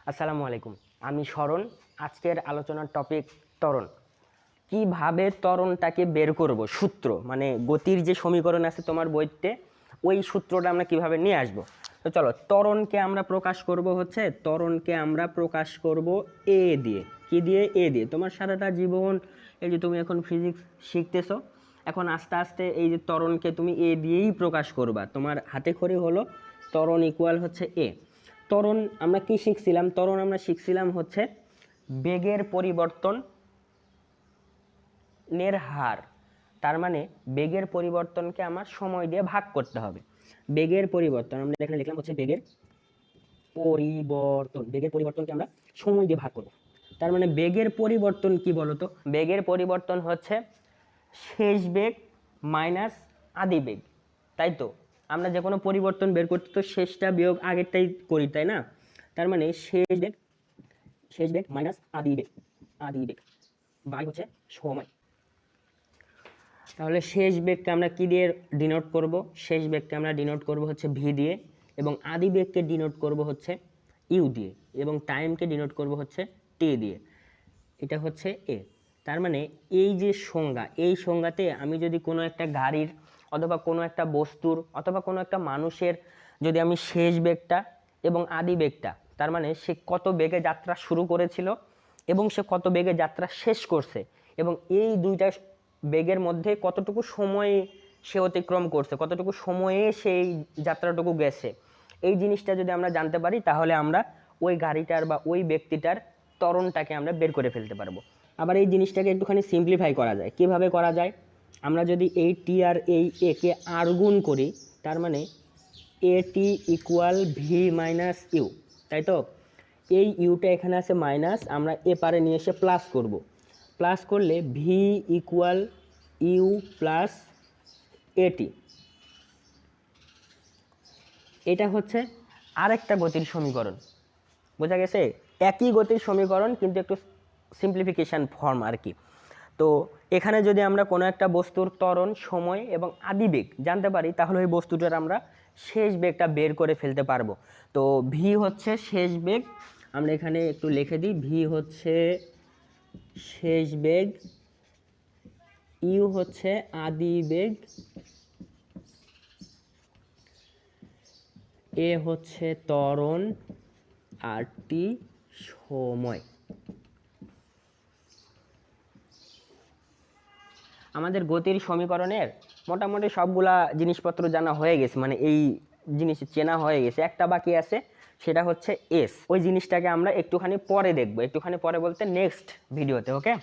আসসালামু আলাইকুম। আমি শরণ। আজকের আলোচনার টপিক ত্বরণ। কিভাবে ত্বরণটাকে বের করব, সূত্র মানে গতির যে সমীকরণ আছে তোমার বইতে, ওই সূত্রটা আমরা কিভাবে নিয়ে আসব। তো চলো, ত্বরণকে আমরা প্রকাশ করব এ দিয়ে। কি দিয়ে? এ দিয়ে। তোমার সারাটা জীবন এই যে তুমি এখন ফিজিক্স শিখতেছো, এখন আস্তে আস্তে এই যে ত্বরণকে তুমি এ দিয়েই প্রকাশ করবা। তোমার হাতে খড়ি হলো ত্বরণ ইকুয়াল হচ্ছে এ। ত্বরণ আমরা কি শিখছিলাম? ত্বরণ আমরা শিখছিলাম হচ্ছে বেগের পরিবর্তনের হার। তার মানে বেগের পরিবর্তনকে আমার সময় দিয়ে ভাগ করতে হবে। বেগের পরিবর্তন আমরা এখানে লিখলাম হচ্ছে বেগের পরিবর্তনকে আমরা সময় দিয়ে ভাগ করব। তার মানে বেগের পরিবর্তন কি বলতো? বেগের পরিবর্তন হচ্ছে শেষ বেগ মাইনাস আদি বেগ, তাই তো? আমরা যে কোনো পরিবর্তন বের করতে তো শেষটা বিয়োগ আগেরটাই করি, তাই না? তার মানে শেষ বেগ মাইনাস আদি বেগ বাই হচ্ছে সময়। তাহলে শেষ বেগকে আমরা কি দিয়ে ডিনোট করব? শেষ বেগকে আমরা ডিনোট করব হচ্ছে ভি দিয়ে, এবং আদি বেগকে ডিনোট করব হচ্ছে ইউ দিয়ে, এবং টাইমকে ডিনোট করব হচ্ছে টি দিয়ে। এটা হচ্ছে এ। তার মানে এই যে সংজ্ঞা, এই সংজ্ঞাতে আমি যদি কোনো একটা গাড়ির অথবা কোনো একটা বস্তুর অথবা কোনো একটা মানুষের যদি আমি শেষ বেগটা এবং আদি বেগটা, তার মানে সে কত বেগে যাত্রা শুরু করেছিল এবং সে কত বেগে যাত্রা শেষ করছে, এবং এই দুইটা বেগের মধ্যে কতটুকু সময় সে অতিক্রম করছে, কতটুকু সময়ে সেই যাত্রাটুকু গেছে, এই জিনিসটা যদি আমরা জানতে পারি, তাহলে আমরা ওই গাড়িটার বা ওই ব্যক্তিটার ত্বরণটাকে আমরা বের করে ফেলতে পারবো। আবার এই জিনিসটাকে একটুখানি সিম্পলিফাই করা যায়। কিভাবে করা যায়? আমরা যদি এই টি আর এই এ কে আর গুণ করি, তার মানে এ T equal V minus you, তাই তো? এই ইউটা এখানে আছে মাইনাস, আমরা এ পারে নিয়ে এসে প্লাস করব। প্লাস করলে ভি ইকুয়াল ইউ প্লাস এটি। এটা হচ্ছে আরেকটা গতির সমীকরণ। বোঝা গেছে? একই গতির সমীকরণ, কিন্তু একটু সিম্পলিফিকেশান ফর্ম আর কি। তো এখানে যদি আমরা কোনো একটা বস্তুর ত্বরণ, সময় এবং আদিবেগ জানতে পারি, তাহলে ওই বস্তুটার আমরা শেষ বেগটা বের করে ফেলতে পারবো। তো ভি হচ্ছে শেষ বেগ, আমরা এখানে একটু লিখে দিই, ভি হচ্ছে শেষ বেগ, ইউ হচ্ছে আদিবেগ, এ হচ্ছে ত্বরণ, আর টি সময়। আমাদের গতির সমীকরণের মোটামুটি সবগুলা জিনিসপত্র জানা হয়ে গেছে, মানে এই জিনিস চেনা হয়ে গেছে। একটা বাকি আছে, সেটা হচ্ছে এস। ওই জিনিসটাকে আমরা একটুখানি পরে দেখবো, একটুখানি পরে বলতে নেক্সট ভিডিওতে। ওকে।